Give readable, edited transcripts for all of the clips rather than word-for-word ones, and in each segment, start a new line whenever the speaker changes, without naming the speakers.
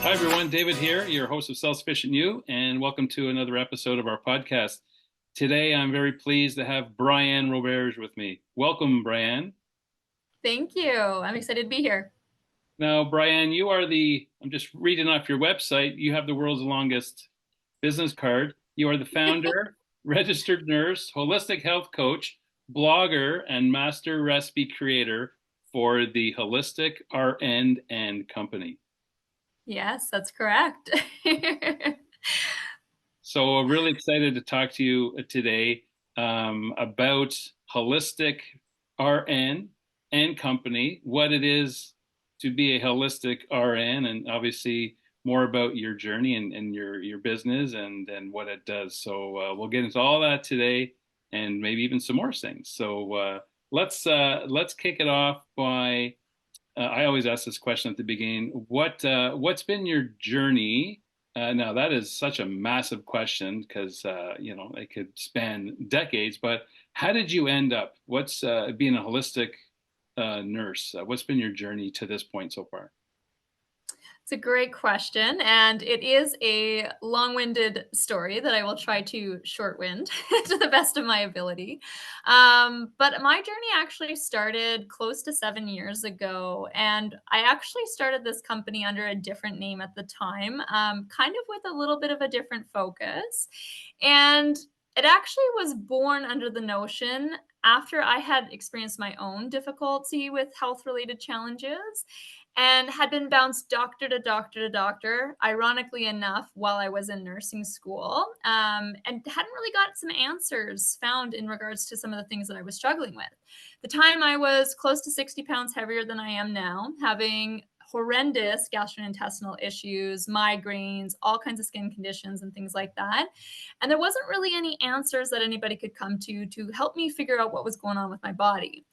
Hi, everyone. David here, your host of Self-Sufficient You, and welcome to another episode of our podcast. Today, I'm very pleased to have Brianne Roberge with me. Welcome, Brianne.
Thank you. I'm excited to be here.
Now, Brianne, I'm just reading off your website. You have the world's longest business card. You are the founder, registered nurse, holistic health coach, blogger, and master recipe creator for the Holistic RN and Company.
Yes, that's correct.
So I'm really excited to talk to you today about Holistic RN and Company, what it is to be a holistic RN, and obviously more about your journey and your business and what it does. So we'll get into all that today, and maybe even some more things. So let's kick it off by I always ask this question at the beginning. What's been your journey? Now that is such a massive question because it could span decades. But how did you end up? What's being a holistic nurse? What's been your journey to this point so far?
It's a great question, and it is a long-winded story that I will try to short-wind to the best of my ability. But my journey actually started close to 7 years ago, and I actually started this company under a different name at the time, kind of with a little bit of a different focus. And it actually was born under the notion after I had experienced my own difficulty with health-related challenges and had been bounced doctor to doctor to doctor, ironically enough, while I was in nursing school, and hadn't really got some answers found in regards to some of the things that I was struggling with. The time I was close to 60 pounds heavier than I am now, having horrendous gastrointestinal issues, migraines, all kinds of skin conditions and things like that. And there wasn't really any answers that anybody could come to help me figure out what was going on with my body.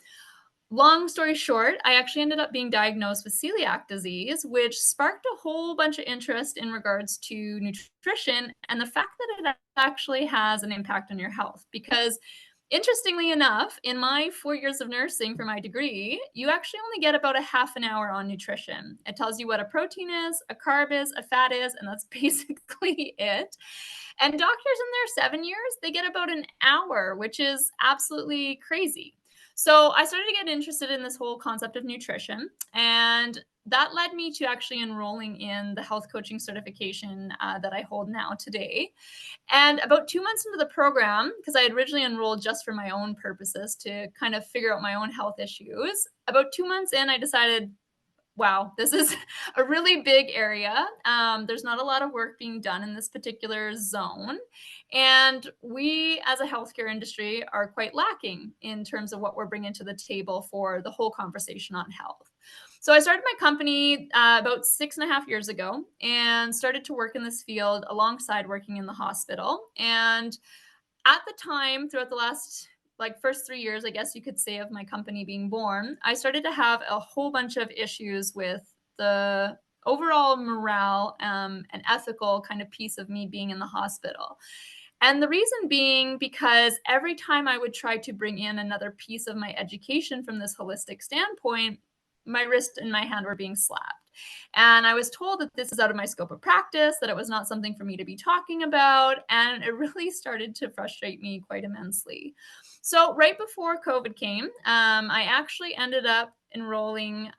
Long story short, I actually ended up being diagnosed with celiac disease, which sparked a whole bunch of interest in regards to nutrition and the fact that it actually has an impact on your health. Because interestingly enough, in my 4 years of nursing for my degree, you actually only get about a half an hour on nutrition. It tells you what a protein is, a carb is, a fat is, and that's basically it. And doctors in their 7 years, they get about an hour, which is absolutely crazy. So I started to get interested in this whole concept of nutrition, and that led me to actually enrolling in the health coaching certification that I hold now today. And about 2 months into the program, because I had originally enrolled just for my own purposes to kind of figure out my own health issues, about 2 months in, I decided, wow, this is a really big area. There's not a lot of work being done in this particular zone. And we, as a healthcare industry, are quite lacking in terms of what we're bringing to the table for the whole conversation on health. So I started my company about 6.5 years ago and started to work in this field alongside working in the hospital. And at the time, throughout the last first 3 years, I guess you could say, of my company being born, I started to have a whole bunch of issues with the overall morale and ethical kind of piece of me being in the hospital. And the reason being because every time I would try to bring in another piece of my education from this holistic standpoint, my wrist and my hand were being slapped. And I was told that this is out of my scope of practice, that it was not something for me to be talking about. And it really started to frustrate me quite immensely. So right before COVID came, I actually ended up enrolling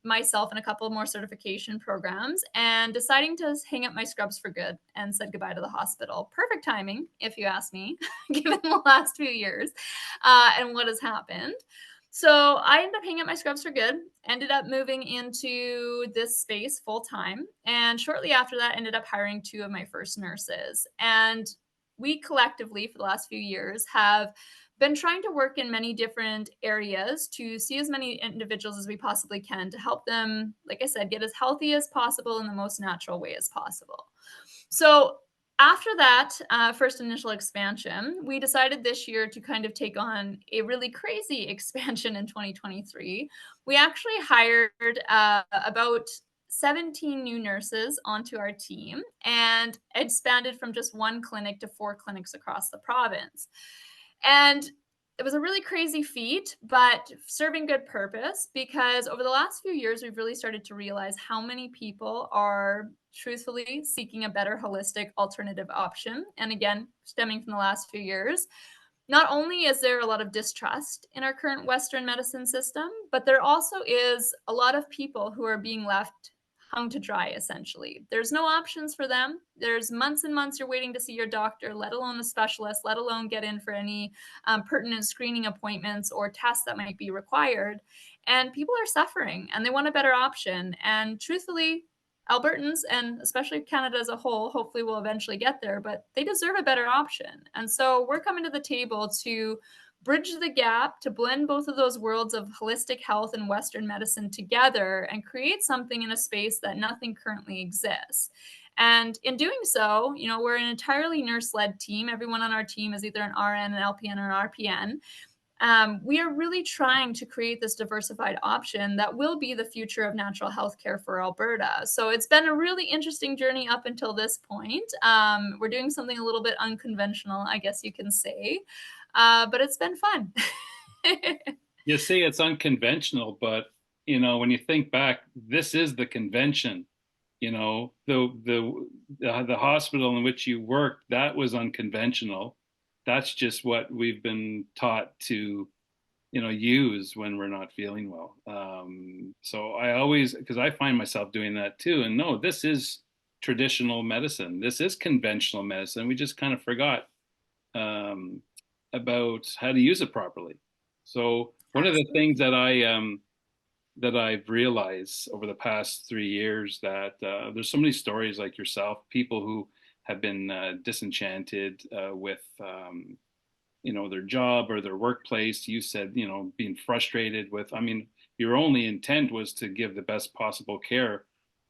myself in a couple more certification programs and deciding to hang up my scrubs for good and said goodbye to the hospital. Perfect timing, if you ask me, given the last few years and what has happened. So I ended up hanging up my scrubs for good, ended up moving into this space full time. And shortly after that, ended up hiring two of my first nurses. And we collectively, for the last few years, have been trying to work in many different areas to see as many individuals as we possibly can to help them, like I said, get as healthy as possible in the most natural way as possible. So after that first initial expansion, we decided this year to kind of take on a really crazy expansion in 2023. We actually hired about 17 new nurses onto our team and expanded from just one clinic to 4 clinics across the province. And it was a really crazy feat, but serving good purpose because over the last few years, we've really started to realize how many people are truthfully seeking a better holistic alternative option. And again, stemming from the last few years, not only is there a lot of distrust in our current Western medicine system, but there also is a lot of people who are being left hung to dry, essentially. There's no options for them. There's months and months you're waiting to see your doctor, let alone a specialist, let alone get in for any pertinent screening appointments or tests that might be required. And people are suffering and they want a better option. And truthfully, Albertans and especially Canada as a whole, hopefully we'll eventually get there, but they deserve a better option. And so we're coming to the table to bridge the gap, to blend both of those worlds of holistic health and Western medicine together and create something in a space that nothing currently exists. And in doing so, we're an entirely nurse led team. Everyone on our team is either an RN, an LPN, or an RPN. We are really trying to create this diversified option that will be the future of natural health care for Alberta. So it's been a really interesting journey up until this point. We're doing something a little bit unconventional, I guess you can say, but it's been fun.
You say it's unconventional, but when you think back, this is the convention. The hospital in which you worked, that was unconventional. That's just what we've been taught to use when we're not feeling well. So I always, because I find myself doing that too, and no, this is traditional medicine. This is conventional medicine. We just kind of forgot about how to use it properly. So one of the things that I've realized over the past 3 years that there's so many stories like yourself, people who have been disenchanted with their job or their workplace. You said being frustrated with. I mean, your only intent was to give the best possible care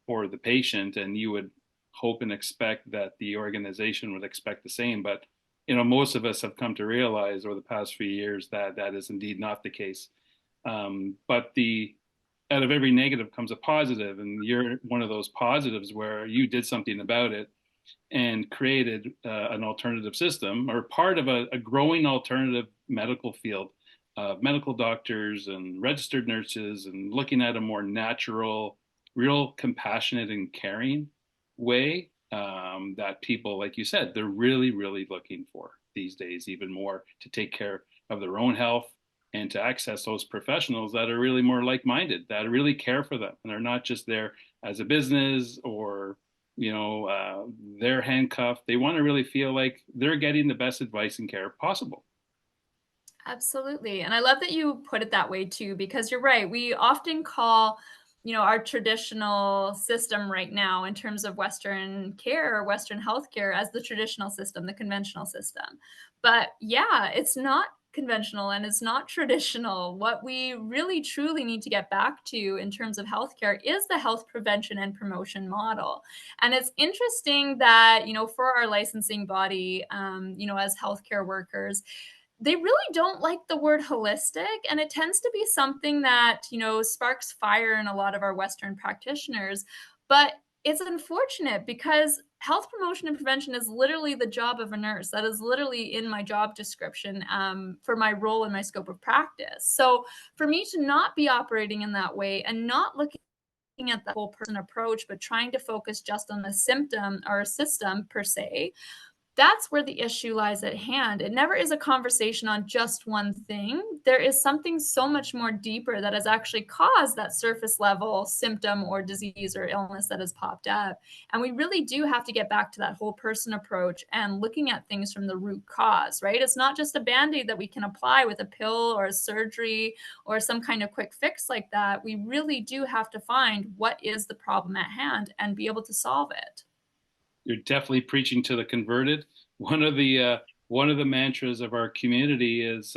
for the patient, and you would hope and expect that the organization would expect the same. But most of us have come to realize over the past few years that that is indeed not the case. But the out of every negative comes a positive, and you're one of those positives where you did something about it and created an alternative system or part of a growing alternative medical field of medical doctors and registered nurses and looking at a more natural, real compassionate and caring way that people, like you said, they're really, really looking for these days, even more to take care of their own health and to access those professionals that are really more like-minded, that really care for them and are not just there as a business or they're handcuffed. They want to really feel like they're getting the best advice and care possible.
Absolutely. And I love that you put it that way too, because you're right. We often call, our traditional system right now in terms of Western care or Western healthcare as the traditional system, the conventional system. But yeah, it's not conventional and it's not traditional. What we really truly need to get back to in terms of healthcare is the health prevention and promotion model. And it's interesting that, for our licensing body, as healthcare workers, they really don't like the word holistic, and it tends to be something that sparks fire in a lot of our Western practitioners. But it's unfortunate because health promotion and prevention is literally the job of a nurse. That is literally in my job description for my role and my scope of practice. So for me to not be operating in that way and not looking at the whole person approach, but trying to focus just on the symptom or a system per se, that's where the issue lies at hand. It never is a conversation on just one thing. There is something so much more deeper that has actually caused that surface level symptom or disease or illness that has popped up. And we really do have to get back to that whole person approach and looking at things from the root cause, right? It's not just a band-aid that we can apply with a pill or a surgery or some kind of quick fix like that. We really do have to find what is the problem at hand and be able to solve it.
You're definitely preaching to the converted. One of the mantras of our community is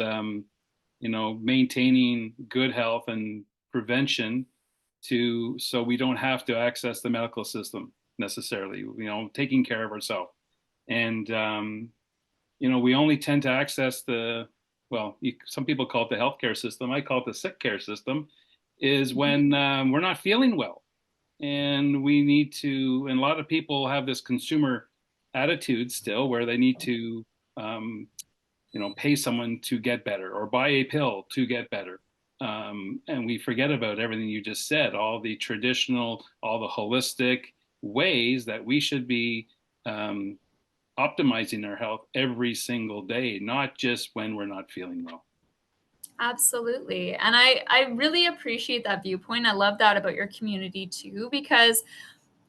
maintaining good health and prevention so we don't have to access the medical system necessarily. Taking care of ourselves, and we only tend to access some people call it the healthcare system. I call it the sick care system. Is when we're not feeling well. And and a lot of people have this consumer attitude still where they need to, pay someone to get better or buy a pill to get better. And we forget about everything you just said, all the traditional, all the holistic ways that we should be optimizing our health every single day, not just when we're not feeling well.
Absolutely. And I really appreciate that viewpoint. I love that about your community too, because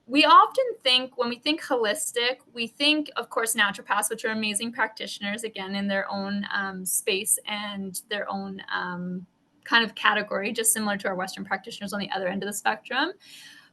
we often think when we think holistic, we think, of course, naturopaths, which are amazing practitioners, again, in their own space and their own kind of category, just similar to our Western practitioners on the other end of the spectrum.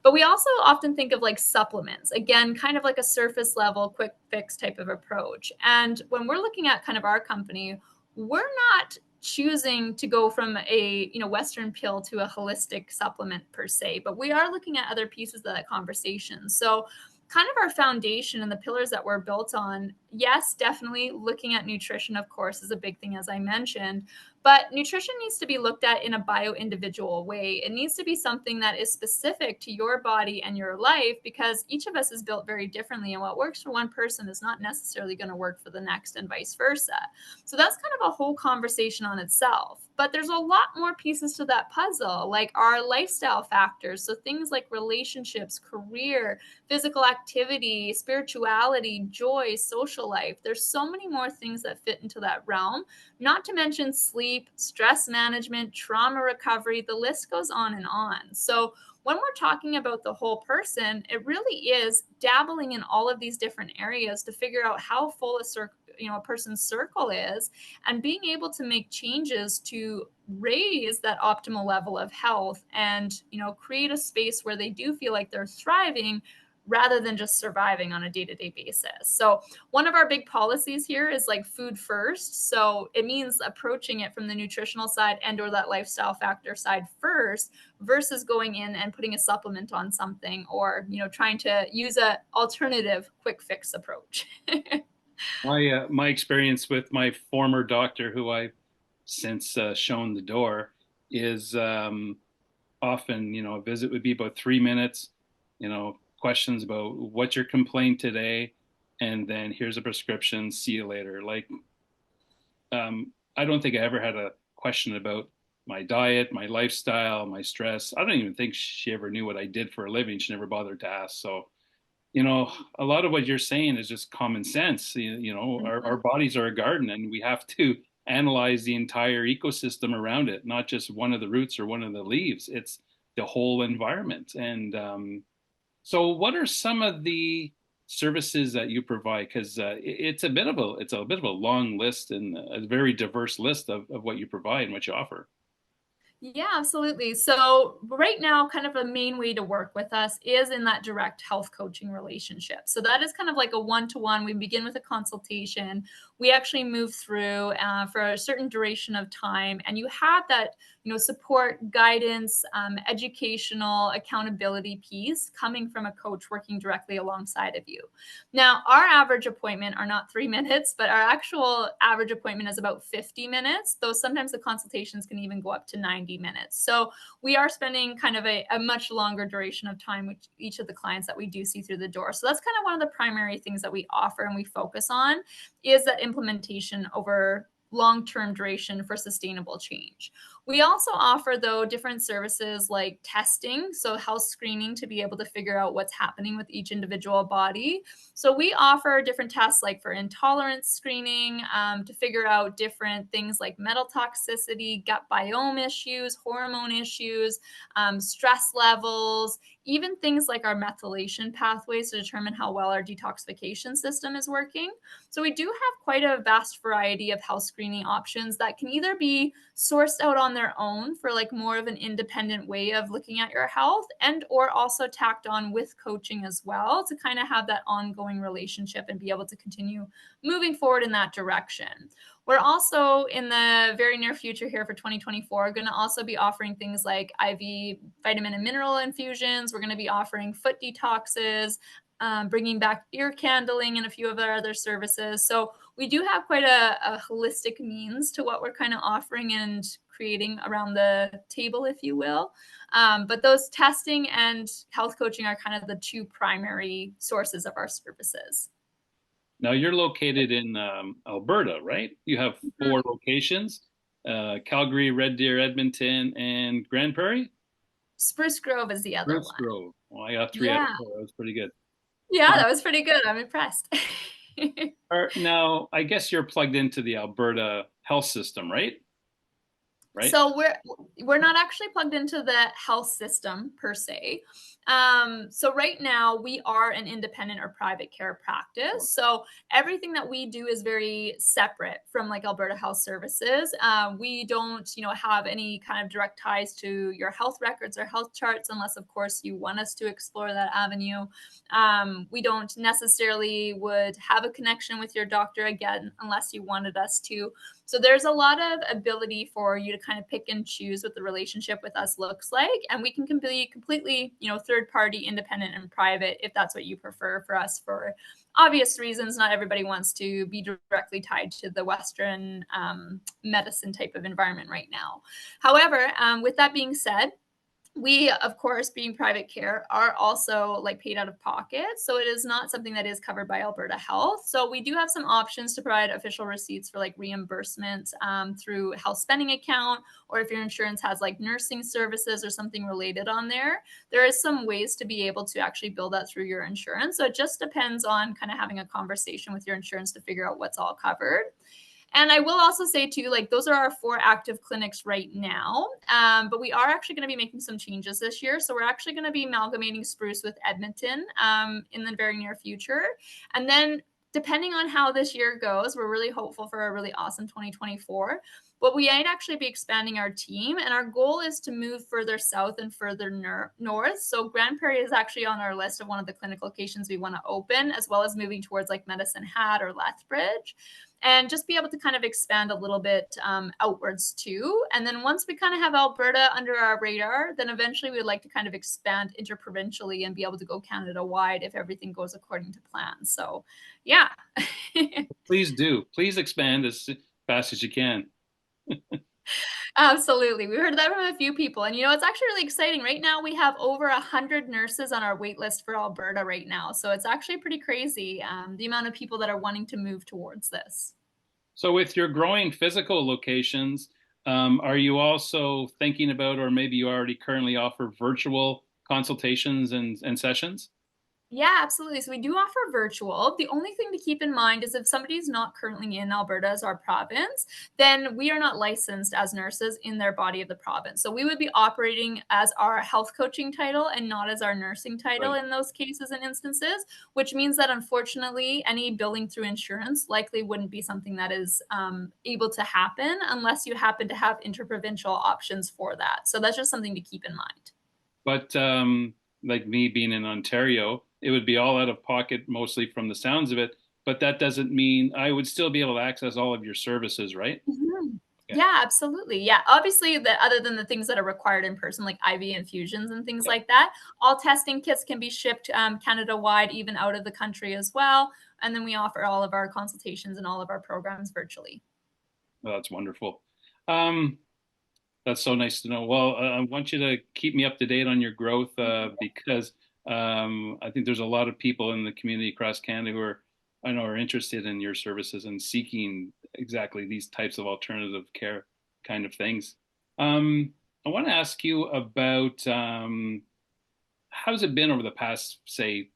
But we also often think of like supplements, again, kind of like a surface level, quick fix type of approach. And when we're looking at kind of our company, we're not choosing to go from a Western pill to a holistic supplement per se, but we are looking at other pieces of that conversation. So kind of our foundation and the pillars that we're built on, yes, definitely looking at nutrition, of course, is a big thing, as I mentioned. But nutrition needs to be looked at in a bio-individual way. It needs to be something that is specific to your body and your life, because each of us is built very differently. And what works for one person is not necessarily going to work for the next, and vice versa. So that's kind of a whole conversation on itself. But there's a lot more pieces to that puzzle, like our lifestyle factors. So things like relationships, career, physical activity, spirituality, joy, social life. There's so many more things that fit into that realm, not to mention sleep, stress management, trauma recovery. The list goes on and on. So when we're talking about the whole person, it really is dabbling in all of these different areas to figure out how full a person's circle is, and being able to make changes to raise that optimal level of health and create a space where they do feel like they're thriving rather than just surviving on a day-to-day basis. So one of our big policies here is like food first. So it means approaching it from the nutritional side and or that lifestyle factor side first, versus going in and putting a supplement on something, or trying to use a alternative quick fix approach.
My experience with my former doctor, who I've since shown the door, is often, a visit would be about 3 minutes, questions about what's your complaint today, and then here's a prescription, see you later. Like, I don't think I ever had a question about my diet, my lifestyle, my stress. I don't even think she ever knew what I did for a living. She never bothered to ask. So, a lot of what you're saying is just common sense. Our bodies are a garden, and we have to analyze the entire ecosystem around it, not just one of the roots or one of the leaves. It's the whole environment. And so, what are some of the services that you provide? Because it's a bit of a long list and a very diverse list of what you provide and what you offer.
Yeah, absolutely. So right now, kind of a main way to work with us is in that direct health coaching relationship. So that is kind of like a one-to-one. We begin with a consultation. We actually move through for a certain duration of time, and you have that, support, guidance, educational, accountability piece coming from a coach working directly alongside of you. Now, our average appointment are not 3 minutes, but our actual average appointment is about 50 minutes, though sometimes the consultations can even go up to 90 minutes. So we are spending kind of a much longer duration of time with each of the clients that we do see through the door. So that's kind of one of the primary things that we offer and we focus on, is that implementation over long-term duration for sustainable change. We also offer, though, different services like testing, so health screening to be able to figure out what's happening with each individual body. So we offer different tests like for intolerance screening, to figure out different things like metal toxicity, gut biome issues, hormone issues, stress levels, even things like our methylation pathways to determine how well our detoxification system is working. So we do have quite a vast variety of health screening options that can either be sourced out on their own for like more of an independent way of looking at your health, and or also tacked on with coaching as well, to kind of have that ongoing relationship and be able to continue moving forward in that direction. We're also in the very near future here for 2024 going to also be offering things like IV vitamin and mineral infusions. We're going to be offering foot detoxes, bringing back ear candling, and a few of our other services. So we do have quite a holistic means to what we're kind of offering and creating around the table, if you will. But those testing and health coaching are kind of the two primary sources of our services.
Now you're located in Alberta, right? You have four
Mhm.
locations: Calgary, Red Deer, Edmonton, and Grand Prairie.
Spruce Grove is the other
Bruce
one.
Grove. Well, I got three out of
Yeah.
four. That was pretty good.
Yeah,
Um,
that was pretty good. I'm impressed.
now, I guess you're plugged into the Alberta health system, right? Right?
So we're not actually plugged into the health system per se. So right now we are an independent or private care practice. So everything that we do is very separate from like Alberta Health Services. We don't, have any kind of direct ties to your health records or health charts, unless of course you want us to explore that avenue. We don't necessarily would have a connection with your doctor again, unless you wanted us to. So there's a lot of ability for you to kind of pick and choose what the relationship with us looks like. And we can be completely, third party, independent, and private if that's what you prefer for us for obvious reasons. Not everybody wants to be directly tied to the Western medicine type of environment right now. However, with that being said, we, of course, being private care, are also like paid out of pocket. So it is not something that is covered by Alberta Health. So we do have some options to provide official receipts for like reimbursement through health spending account, or if your insurance has like nursing services or something related on there, there is some ways to be able to actually bill that through your insurance. So it just depends on kind of having a conversation with your insurance to figure out what's all covered. And I will also say too, like those are our four active clinics right now. But we are actually going to be making some changes this year. So we're actually going to be amalgamating Spruce with Edmonton in the very near future. And then depending on how this year goes, we're really hopeful for a really awesome 2024. But we might actually be expanding our team, and our goal is to move further south and further north. So Grand Prairie is actually on our list of one of the clinic locations we want to open, as well as moving towards like Medicine Hat or Lethbridge, and just be able to kind of expand a little bit outwards too. And then once we kind of have Alberta under our radar, then eventually we would like to kind of expand interprovincially and be able to go Canada wide if everything goes according to plan. So, yeah.
Please do. Please expand as fast as you can.
Absolutely. We heard that from a few people. And it's actually really exciting. Right now, we have over 100 nurses on our wait list for Alberta right now. So it's actually pretty crazy the amount of people that are wanting to move towards this.
So, with your growing physical locations, are you also thinking about, or maybe you already currently offer virtual consultations and sessions?
Yeah, absolutely. So we do offer virtual. The only thing to keep in mind is if somebody's not currently in Alberta as our province, then we are not licensed as nurses in their body of the province. So we would be operating as our health coaching title and not as our nursing title
Right.
in those cases and instances, which means that unfortunately, any billing through insurance likely wouldn't be something that is able to happen unless you happen to have interprovincial options for that. So that's just something to keep in mind.
But like me being in Ontario, it would be all out of pocket mostly from the sounds of it. But that doesn't mean I would still be able to access all of your services, right?
Mhm.
Okay.
Yeah, absolutely. Yeah, obviously, other than the things that are required in person, like IV infusions and things
Yeah.
like that, all testing kits can be shipped Canada wide, even out of the country as well. And then we offer all of our consultations and all of our programs virtually.
Well, that's wonderful. Um, that's so nice to know. Well, I want you to keep me up to date on your growth because I think there's a lot of people in the community across Canada who are, I know, are interested in your services and seeking exactly these types of alternative care kind of things. I want to ask you about how's it been over the past, say,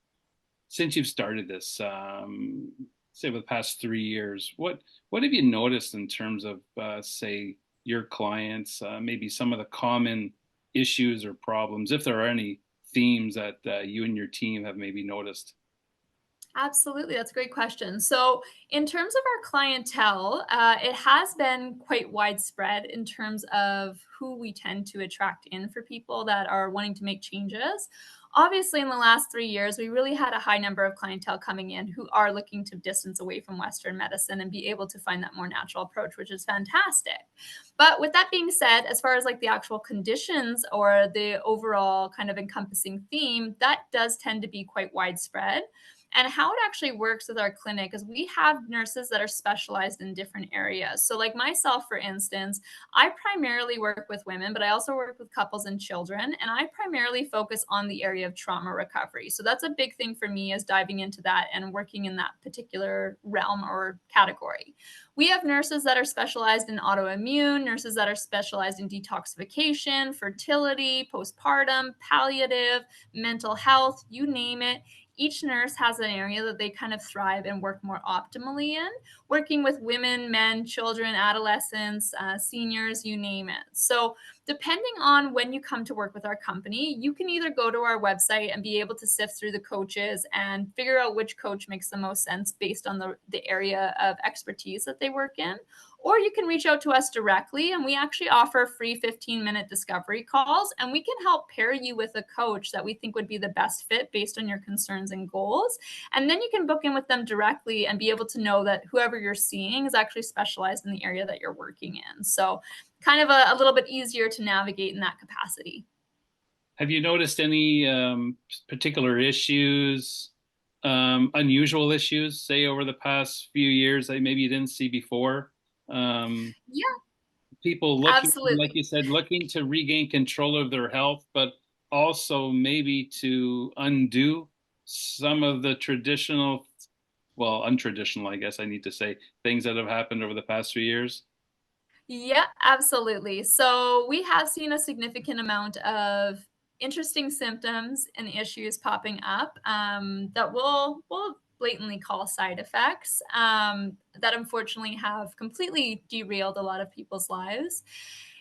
since you've started this, say, over the past 3 years? What have you noticed in terms of, say, your clients, maybe some of the common issues or problems, if there are any themes that you and your team have maybe noticed?
Absolutely, that's a great question. So, in terms of our clientele, it has been quite widespread in terms of who we tend to attract in for people that are wanting to make changes. Obviously, in the last 3 years, we really had a high number of clientele coming in who are looking to distance away from Western medicine and be able to find that more natural approach, which is fantastic. But with that being said, as far as like the actual conditions or the overall kind of encompassing theme, that does tend to be quite widespread. And how it actually works with our clinic is we have nurses that are specialized in different areas. So, like myself, for instance, I primarily work with women, but I also work with couples and children, and I primarily focus on the area of trauma recovery. So that's a big thing for me, is diving into that and working in that particular realm or category. We have nurses that are specialized in autoimmune, nurses that are specialized in detoxification, fertility, postpartum, palliative, mental health, you name it. Each nurse has an area that they kind of thrive and work more optimally in, working with women, men, children, adolescents, seniors, you name it. So, depending on when you come to work with our company, you can either go to our website and be able to sift through the coaches and figure out which coach makes the most sense based on the area of expertise that they work in. Or you can reach out to us directly, and we actually offer free 15-minute discovery calls, and we can help pair you with a coach that we think would be the best fit based on your concerns and goals. And then you can book in with them directly and be able to know that whoever you're seeing is actually specialized in the area that you're working in. So, kind of a little bit easier to navigate in that capacity.
Have you noticed any particular issues, unusual issues, say over the past few years that maybe you didn't see before? Um,
Yeah,
People looking, like
absolutely.
you said, looking to regain control of their health, but also maybe to undo some of the traditional, well, untraditional, I guess I need to say, things that have happened over the past few years.
Yeah, absolutely. So we have seen a significant amount of interesting symptoms and issues popping up that we'll blatantly call side effects that unfortunately have completely derailed a lot of people's lives.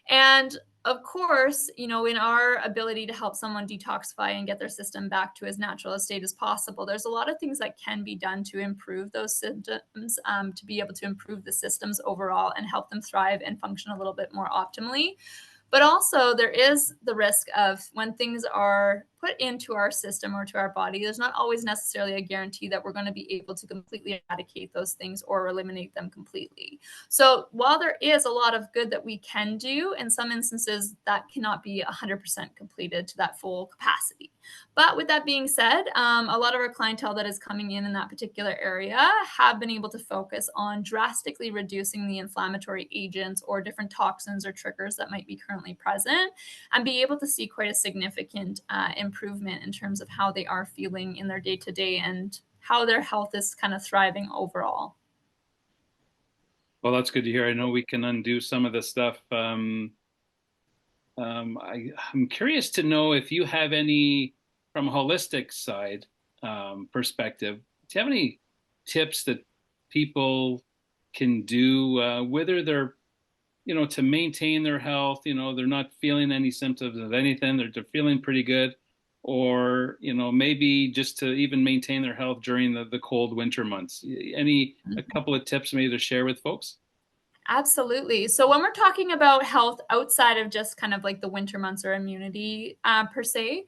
And of course, in our ability to help someone detoxify and get their system back to as natural a state as possible, there's a lot of things that can be done to improve those symptoms, to be able to improve the systems overall and help them thrive and function a little bit more optimally. But also, there is the risk of when things are put into our system or to our body, there's not always necessarily a guarantee that we're going to be able to completely eradicate those things or eliminate them completely. So, while there is a lot of good that we can do, in some instances, that cannot be 100% completed to that full capacity. But with that being said, a lot of our clientele that is coming in that particular area have been able to focus on drastically reducing the inflammatory agents or different toxins or triggers that might be currently present, and be able to see quite a significant improvement in terms of how they are feeling in their day to day and how their health is kind of thriving overall.
Well, that's good to hear. I know we can undo some of the stuff. I'm curious to know if you have any, from a holistic side perspective, do you have any tips that people can do, whether they're, to maintain their health, they're not feeling any symptoms of anything, they're feeling pretty good, or, maybe just to even maintain their health during the cold winter months. A couple of tips maybe to share with folks?
Absolutely. So when we're talking about health outside of just kind of like the winter months or immunity per se,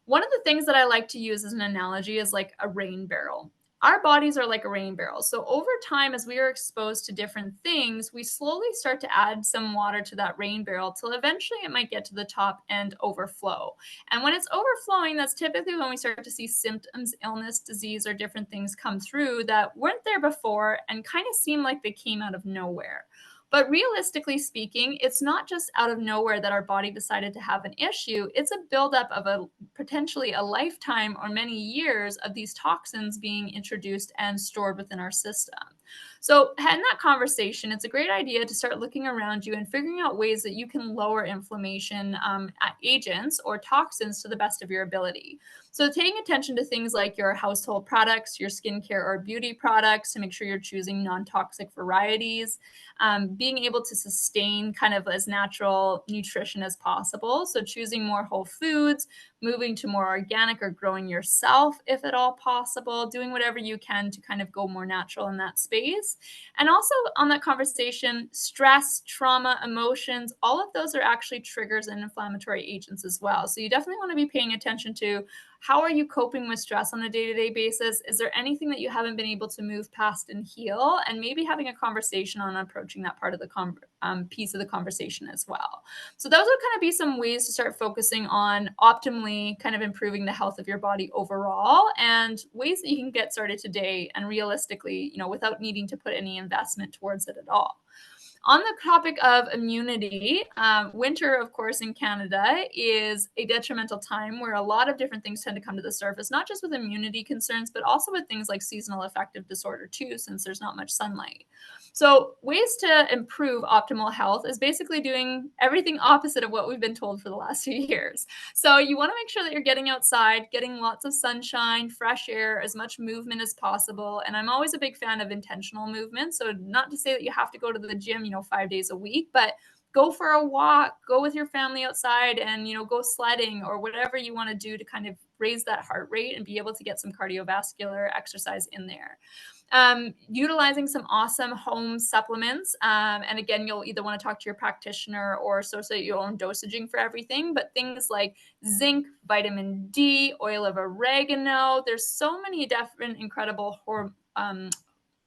one of the things that I like to use as an analogy is like a rain barrel. Our bodies are like a rain barrel. So over time, as we are exposed to different things, we slowly start to add some water to that rain barrel till eventually it might get to the top and overflow. And when it's overflowing, that's typically when we start to see symptoms, illness, disease, or different things come through that weren't there before and kind of seem like they came out of nowhere. But realistically speaking, it's not just out of nowhere that our body decided to have an issue. It's a buildup of a potentially a lifetime or many years of these toxins being introduced and stored within our system. So, in that conversation, it's a great idea to start looking around you and figuring out ways that you can lower inflammation agents or toxins to the best of your ability. So, paying attention to things like your household products, your skincare or beauty products to make sure you're choosing non toxic varieties, being able to sustain kind of as natural nutrition as possible. So, choosing more whole foods, moving to more organic or growing yourself if at all possible, doing whatever you can to kind of go more natural in that space. And also on that conversation, stress, trauma, emotions, all of those are actually triggers and inflammatory agents as well. So, you definitely want to be paying attention to how are you coping with stress on a day-to-day basis? Is there anything that you haven't been able to move past and heal? And maybe having a conversation on approaching that part of the piece of the conversation as well. So those would kind of be some ways to start focusing on optimally kind of improving the health of your body overall, and ways that you can get started today and realistically, without needing to put any investment towards it at all. On the topic of immunity, winter, of course, in Canada is a detrimental time where a lot of different things tend to come to the surface, not just with immunity concerns, but also with things like seasonal affective disorder, too, since there's not much sunlight. So, ways to improve optimal health is basically doing everything opposite of what we've been told for the last few years. So, you want to make sure that you're getting outside, getting lots of sunshine, fresh air, as much movement as possible. And I'm always a big fan of intentional movement. So, not to say that you have to go to the gym, 5 days a week, but go for a walk, go with your family outside and, go sledding or whatever you want to do to kind of raise that heart rate and be able to get some cardiovascular exercise in there. Utilizing some awesome home supplements. And again, you'll either want to talk to your practitioner or associate your own dosaging for everything, but things like zinc, vitamin D, oil of oregano. There's so many different incredible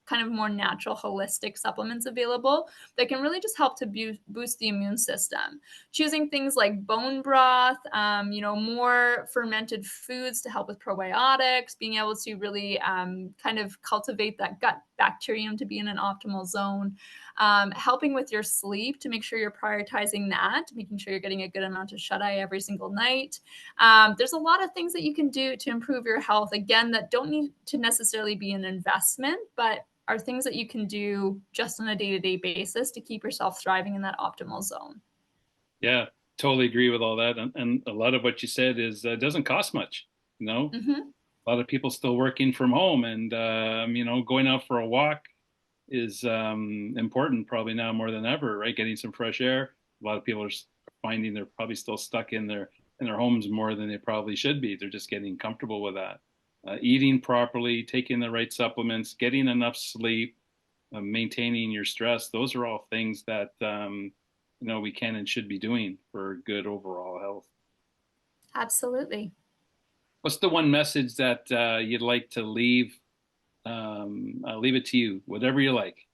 kind of more natural holistic supplements available that can really just help to boost the immune system. Choosing things like bone broth, more fermented foods to help with probiotics, being able to really kind of cultivate that gut bacterium to be in an optimal zone, helping with your sleep to make sure you're prioritizing that, making sure you're getting a good amount of shut-eye every single night. There's a lot of things that you can do to improve your health, again, that don't need to necessarily be an investment, but are things that you can do just on a day-to-day basis to keep yourself thriving in that optimal zone.
Yeah, totally agree with all that. And a lot of what you said is doesn't cost much.
Mm-hmm.
A lot of people still working from home, and going out for a walk is important probably now more than ever, right? Getting some fresh air. A lot of people are finding they're probably still stuck in their homes more than they probably should be. They're just getting comfortable with that. Eating properly, taking the right supplements, getting enough sleep, maintaining your stress. Those are all things that we can and should be doing for good overall health.
Absolutely.
What's the one message that you'd like to leave? I'll leave it to you, whatever you like.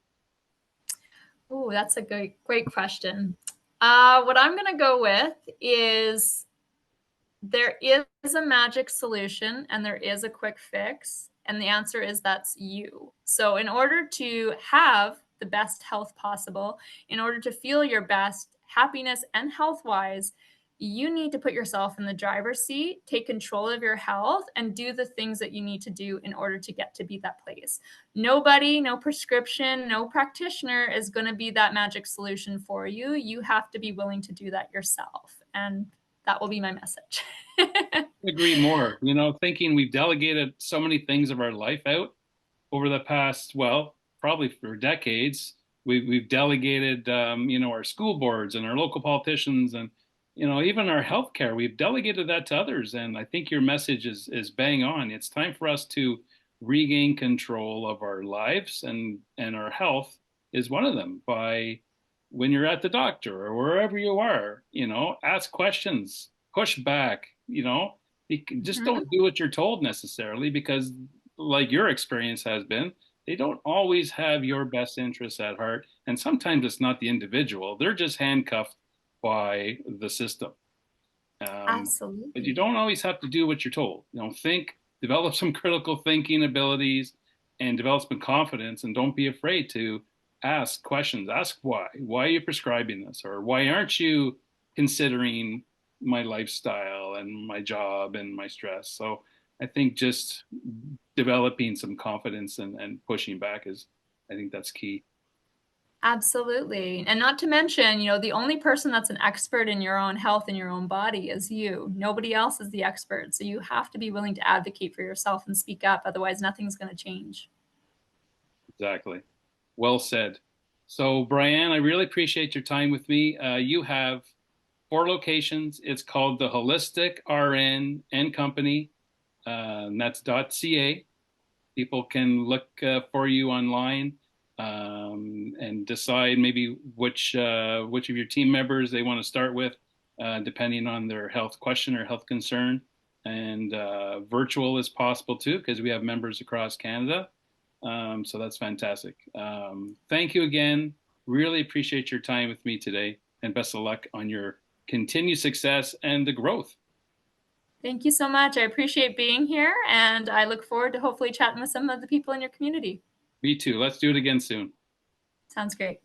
Oh, that's a great question. What I'm going to go with is there is a magic solution and there is a quick fix. And the answer is that's you. So, in order to have the best health possible, in order to feel your best happiness and health wise, you need to put yourself in the driver's seat, take control of your health, and do the things that you need to do in order to get to be that place. Nobody, no prescription, no practitioner is going to be that magic solution for you. You have to be willing to do that yourself. And that will be my message.
Agree more. Thinking we've delegated so many things of our life out over the past, well, probably for decades. We've delegated, our school boards and our local politicians and even our healthcare. We've delegated that to others, and I think your message is bang on. It's time for us to regain control of our lives, and our health is one of them. By when you're at the doctor or wherever you are, ask questions, push back. Just
Mhm.
don't do what you're told necessarily, because, like your experience has been, they don't always have your best interests at heart, and sometimes it's not the individual; they're just handcuffed by the system. But you
Absolutely.
don't always have to do what you're told. Develop some critical thinking abilities, and develop some confidence, and don't be afraid to ask questions. Ask why. Why are you prescribing this? Or why aren't you considering my lifestyle and my job and my stress? So I think just developing some confidence and pushing back I think that's key.
Absolutely. And not to mention, the only person that's an expert in your own health and your own body is you. Nobody else is the expert. So you have to be willing to advocate for yourself and speak up. Otherwise, nothing's going to change.
Exactly. Well said. So, Brianne, I really appreciate your time with me. You have 4 locations. It's called the Holistic RN and Company, and that's .ca. People can look for you online and decide maybe which of your team members they want to start with, depending on their health question or health concern. And virtual is possible too, because we have members across Canada. So that's fantastic. Thank you again. Really appreciate your time with me today, and best of luck on your continued success and the growth.
Thank you so much. I appreciate being here, and I look forward to hopefully chatting with some of the people in your community.
Me too. Let's do it again soon.
Sounds great.